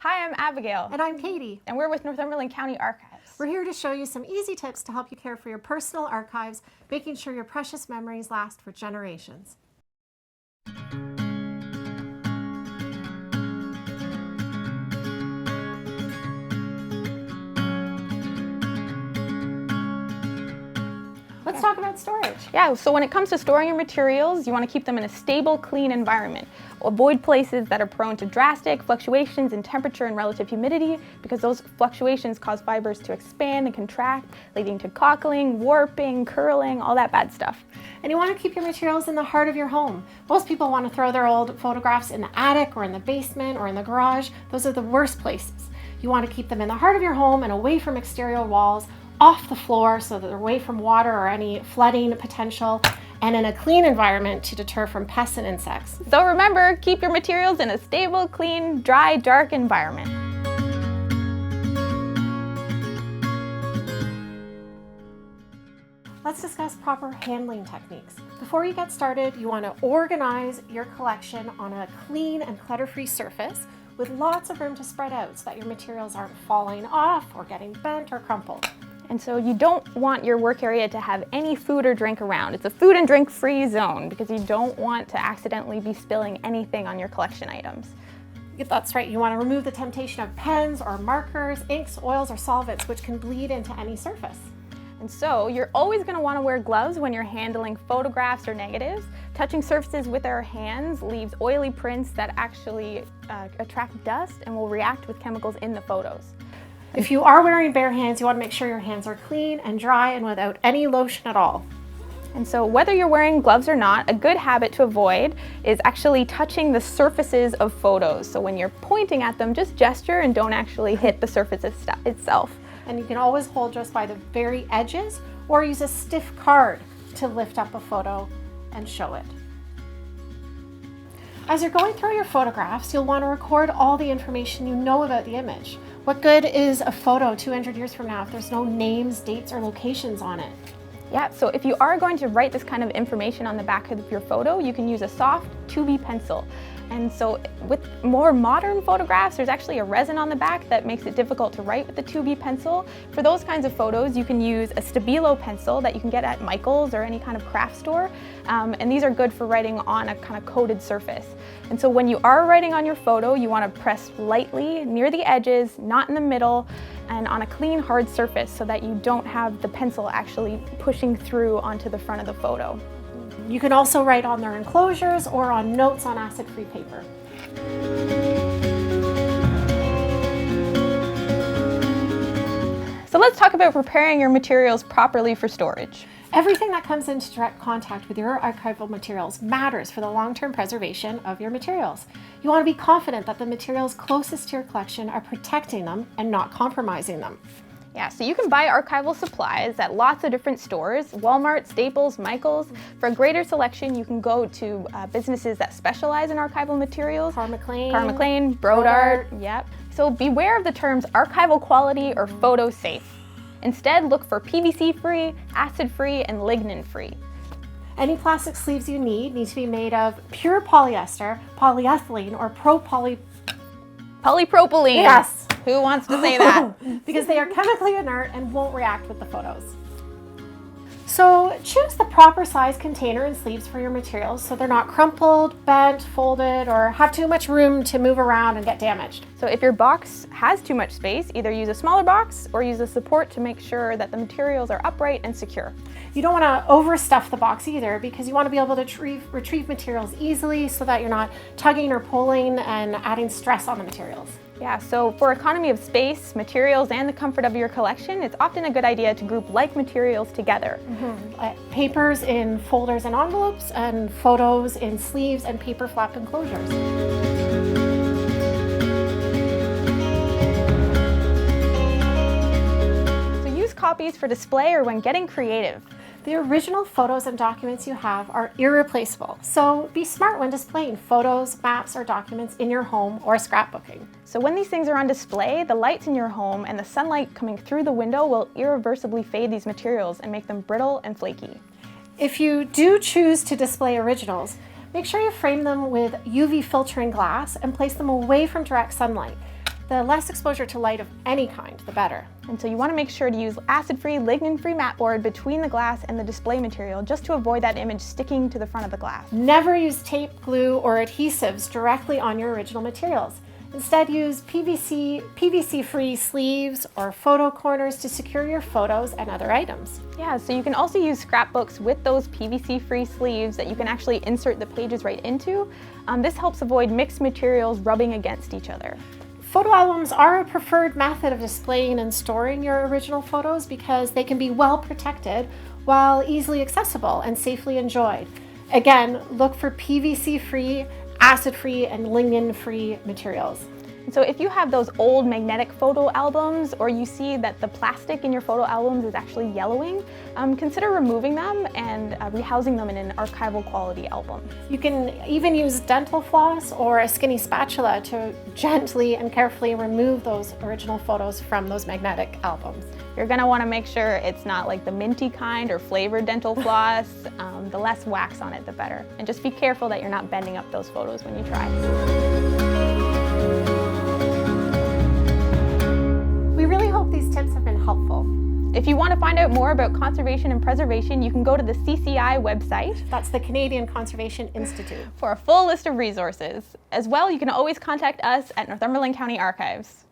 Hi, I'm Abigail. And I'm Katie. And we're with Northumberland County Archives. We're here to show you some easy tips to help you care for your personal archives, making sure your precious memories last for generations. Let's talk about storage. Yeah, so when it comes to storing your materials, you want to keep them in a stable, clean environment. Avoid places that are prone to drastic fluctuations in temperature and relative humidity, because those fluctuations cause fibers to expand and contract, leading to cockling, warping, curling, all that bad stuff. And you want to keep your materials in the heart of your home. Most people want to throw their old photographs in the attic or in the basement or in the garage. Those are the worst places. You want to keep them in the heart of your home and away from exterior walls, off the floor so that they're away from water or any flooding potential, and in a clean environment to deter from pests and insects. So remember, keep your materials in a stable, clean, dry, dark environment. Let's discuss proper handling techniques. Before you get started, you want to organize your collection on a clean and clutter-free surface with lots of room to spread out so that your materials aren't falling off or getting bent or crumpled. And so you don't want your work area to have any food or drink around. It's a food and drink free zone because you don't want to accidentally be spilling anything on your collection items. That's right, you want to remove the temptation of pens or markers, inks, oils, or solvents, which can bleed into any surface. And so you're always going to want to wear gloves when you're handling photographs or negatives. Touching surfaces with our hands leaves oily prints that actually attract dust and will react with chemicals in the photos. If you are wearing bare hands, you want to make sure your hands are clean and dry and without any lotion at all. And so whether you're wearing gloves or not, a good habit to avoid is actually touching the surfaces of photos. So when you're pointing at them, just gesture and don't actually hit the surface itself. And you can always hold just by the very edges or use a stiff card to lift up a photo and show it. As you're going through your photographs, you'll want to record all the information you know about the image. What good is a photo 200 years from now if there's no names, dates, or locations on it? Yeah, so if you are going to write this kind of information on the back of your photo, you can use a soft 2B pencil. And so with more modern photographs, there's actually a resin on the back that makes it difficult to write with the 2B pencil. For those kinds of photos, you can use a Stabilo pencil that you can get at Michael's or any kind of craft store. And these are good for writing on a kind of coated surface. And so when you are writing on your photo, you want to press lightly near the edges, not in the middle, and on a clean, hard surface so that you don't have the pencil actually pushing through onto the front of the photo. You can also write on their enclosures or on notes on acid-free paper. So let's talk about preparing your materials properly for storage. Everything that comes into direct contact with your archival materials matters for the long-term preservation of your materials. You want to be confident that the materials closest to your collection are protecting them and not compromising them. Yeah, so you can buy archival supplies at lots of different stores, Walmart, Staples, Michael's. For a greater selection, you can go to businesses that specialize in archival materials. Carr McLean, Brodart, yep. So beware of the terms archival quality or photo safe. Instead, look for PVC-free, acid-free, and lignin-free. Any plastic sleeves you need to be made of pure polyester, polyethylene, or Polypropylene. Yes. Who wants to say that? Because they are chemically inert and won't react with the photos. So choose the proper size container and sleeves for your materials so they're not crumpled, bent, folded, or have too much room to move around and get damaged. So if your box has too much space, either use a smaller box or use a support to make sure that the materials are upright and secure. You don't want to overstuff the box either because you want to be able to retrieve materials easily so that you're not tugging or pulling and adding stress on the materials. Yeah, so for economy of space, materials, and the comfort of your collection, it's often a good idea to group like materials together. Papers in folders and envelopes, and photos in sleeves and paper flap enclosures. So use copies for display or when getting creative. The original photos and documents you have are irreplaceable, so be smart when displaying photos, maps, or documents in your home or scrapbooking. So when these things are on display, the lights in your home and the sunlight coming through the window will irreversibly fade these materials and make them brittle and flaky. If you do choose to display originals, make sure you frame them with UV filtering glass and place them away from direct sunlight. The less exposure to light of any kind, the better. And so you want to make sure to use acid-free, lignin-free mat board between the glass and the display material just to avoid that image sticking to the front of the glass. Never use tape, glue, or adhesives directly on your original materials. Instead, use PVC-free sleeves or photo corners to secure your photos and other items. Yeah, so you can also use scrapbooks with those PVC-free sleeves that you can actually insert the pages right into. This helps avoid mixed materials rubbing against each other. Photo albums are a preferred method of displaying and storing your original photos because they can be well protected while easily accessible and safely enjoyed. Again, look for PVC-free, acid-free, and lignin-free materials. So if you have those old magnetic photo albums or you see that the plastic in your photo albums is actually yellowing, consider removing them and rehousing them in an archival quality album. You can even use dental floss or a skinny spatula to gently and carefully remove those original photos from those magnetic albums. You're going to want to make sure it's not like the minty kind or flavored dental floss. The less wax on it, the better. And just be careful that you're not bending up those photos when you try. We really hope these tips have been helpful. If you want to find out more about conservation and preservation, you can go to the CCI website. That's the Canadian Conservation Institute. For a full list of resources. As well, you can always contact us at Northumberland County Archives.